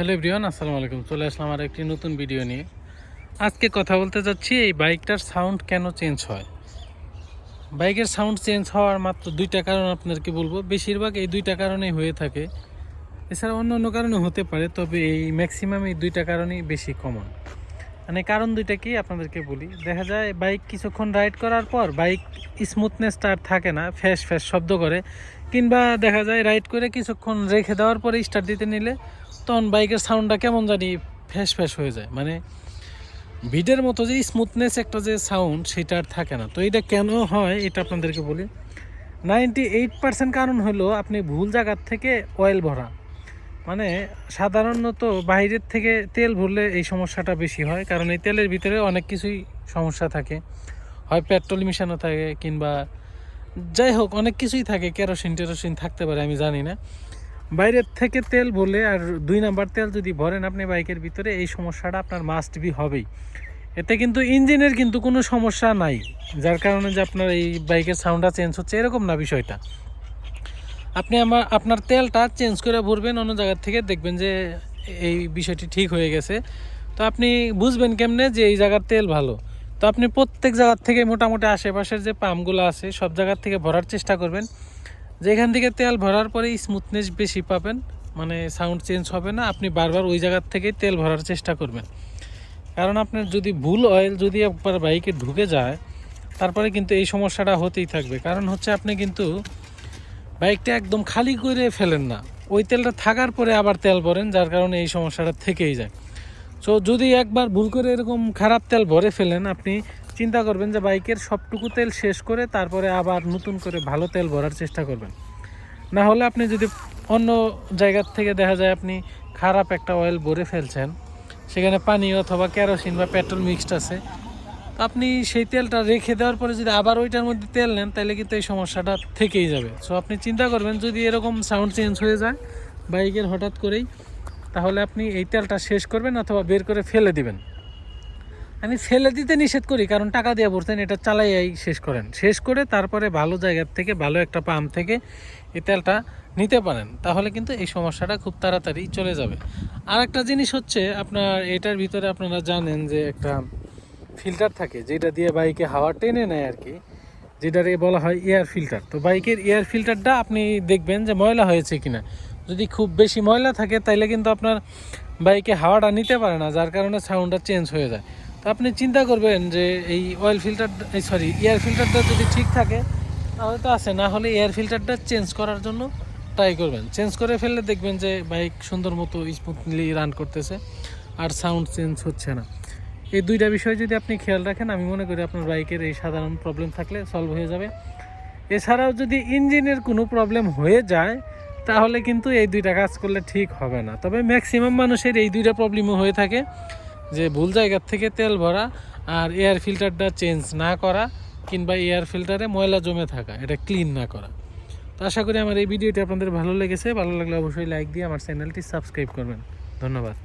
Hello everyone, আসসালামু আলাইকুম। চলে আসলাম আর একটি নতুন ভিডিও নিয়ে। আজকে কথা বলতে যাচ্ছি এই বাইকটার সাউন্ড কেন চেঞ্জ হয়। বাইকের সাউন্ড চেঞ্জ হওয়ার মাত্র দুইটা কারণ আপনাদেরকে বলবো। বেশিরভাগ এই দুইটা কারণেই হয়ে থাকে, এছাড়া অন্য অন্য কারণে হতে পারে, তবে এই ম্যাক্সিমাম এই দুইটা কারণেই বেশি কমন। মানে কারণ দুইটা কি আপনাদেরকে বলি। দেখা যায় বাইক কিছুক্ষণ রাইড করার পর বাইক স্মুথনেসটা আর থাকে না, ফ্যাস ফ্যাস শব্দ করে, কিংবা দেখা যায় রাইড করে কিছুক্ষণ রেখে দেওয়ার পরে স্টার্ট দিতে নিলে তখন বাইকের সাউন্ডটা কেমন জানি ফ্যাস ফ্যাস হয়ে যায়। মানে বিটের মতো যে স্মুথনেস একটা যে সাউন্ড সেটা আর থাকে না। তো এটা কেন হয় এটা আপনাদেরকে বলি। 98% কারণ হলো আপনি ভুল জায়গার থেকে অয়েল ভরা। মানে সাধারণত বাইরের থেকে তেল ভরলে এই সমস্যাটা বেশি হয়, কারণ এই তেলের ভিতরে অনেক কিছুই সমস্যা থাকে। হয় পেট্রোল মিশানো থাকে, কিংবা যাই হোক অনেক কিছুই থাকে, কেরোসিন টেরোসিন থাকতে পারে, আমি জানি না। বাইরের থেকে তেল ভরলে আর 2 নাম্বার তেল যদি ভরেন আপনি বাইকের ভিতরে, এই সমস্যাটা আপনার মাস্ট বি হবেই। এতে কিন্তু ইঞ্জিনের কিন্তু কোনো সমস্যা নাই, যার কারণে যে আপনার এই বাইকের সাউন্ডটা চেঞ্জ হচ্ছে এরকম না বিষয়টা। আপনি আপনার তেলটা চেঞ্জ করে ভরবেন অন্য জায়গার থেকে, দেখবেন যে এই বিষয়টি ঠিক হয়ে গেছে। তো আপনি বুঝবেন কেমনে যে এই জায়গার তেল ভালো। তো আপনি প্রত্যেক জায়গার থেকে মোটামুটি আশেপাশের যে পাম্পগুলো আছে সব জায়গার থেকে ভরার চেষ্টা করবেন। যেখান থেকে তেল ভরার পরে স্মুথনেস বেশি পাবেন, মানে সাউন্ড চেঞ্জ হবে না, আপনি বারবার ওই জায়গার থেকেই তেল ভরার চেষ্টা করবেন। কারণ আপনার যদি ভুল অয়েল যদি একবার বাইকে ঢুকে যায় তারপরে কিন্তু এই সমস্যাটা হতেই থাকবে। কারণ হচ্ছে আপনি কিন্তু বাইকটা একদম খালি করে ফেলেন না, ওই তেলটা থাকার পরে আবার তেল ভরেন, যার কারণে এই সমস্যাটা থেকেই যায়। সো যদি একবার ভুল করে এরকম খারাপ তেল ভরে ফেলেন, আপনি চিন্তা করবেন যে বাইকের সবটুকু তেল শেষ করে তারপরে আবার নতুন করে ভালো তেল ভরার চেষ্টা করবেন। না হলে আপনি যদি অন্য জায়গার থেকে দেখা যায় আপনি খারাপ একটা অয়েল ভরে ফেলছেন, সেখানে পানি অথবা কেরোসিন বা পেট্রোল মিক্সড আছে, তো আপনি সেই তেলটা রেখে দেওয়ার পরে যদি আবার ওইটার মধ্যে তেল নেন তাহলে কিন্তু এই সমস্যাটা থেকেই যাবে। সো আপনি চিন্তা করবেন যদি এরকম সাউন্ড চেঞ্জ হয়ে যায় বাইকের হঠাৎ করেই, তাহলে আপনি এই তেলটা শেষ করবেন অথবা বের করে ফেলে দিবেন। আমি ফেলে দিতে নিষেধ করি, কারণ টাকা দিয়ে পড়ছেন, এটা চালাইয়াই শেষ করেন। শেষ করে তারপরে ভালো জায়গার থেকে ভালো একটা পাম্প থেকে এই তেলটা নিতে পারেন, তাহলে কিন্তু এই সমস্যাটা খুব তাড়াতাড়ি চলে যাবে। আর একটা জিনিস হচ্ছে, আপনার এটার ভিতরে আপনারা জানেন যে একটা ফিল্টার থাকে যেটা দিয়ে বাইকে হাওয়া টেনে নেয় আর কি, যেটাকে বলা হয় এয়ার ফিল্টার। তো বাইকের এয়ার ফিল্টারটা আপনি দেখবেন যে ময়লা হয়েছে কিনা। যদি খুব বেশি ময়লা থাকে তাহলে কিন্তু আপনার বাইকে হাওয়াটা নিতে পারে না, যার কারণে সাউন্ডটা চেঞ্জ হয়ে যায়। তো আপনি চিন্তা করবেন যে এই অয়েল ফিল্টার এয়ার ফিল্টারটা যদি ঠিক থাকে তাহলে তো আছে, না হলে এয়ার ফিল্টারটা চেঞ্জ করার জন্য ট্রাই করবেন। চেঞ্জ করে ফেললে দেখবেন যে বাইক সুন্দর মতো স্মুথলি রান করতেছে আর সাউন্ড চেঞ্জ হচ্ছে না। এই দুইটা বিষয় যদি আপনি খেয়াল রাখেন, আমি মনে করি আপনার বাইকের এই সাধারণ প্রবলেম থাকলে সলভ হয়ে যাবে। এছাড়াও যদি ইঞ্জিনের কোনো প্রবলেম হয়ে যায় তাহলে কিন্তু এই দুইটা কাজ করলে ঠিক হবে না। তবে ম্যাক্সিমাম মানুষের এই দুইটা প্রবলেমও হয়ে থাকে, যে ভুল জায়গার থেকে তেল ভরা আর এয়ার ফিল্টারটা চেঞ্জ না করা, কিংবা এয়ার ফিল্টারে ময়লা জমে থাকা, এটা ক্লিন না করা। তো আশা করি আমার এই ভিডিওটি আপনাদের ভালো লেগেছে। ভালো লাগলে অবশ্যই লাইক দিয়ে আমার চ্যানেলটি সাবস্ক্রাইব করবেন। ধন্যবাদ।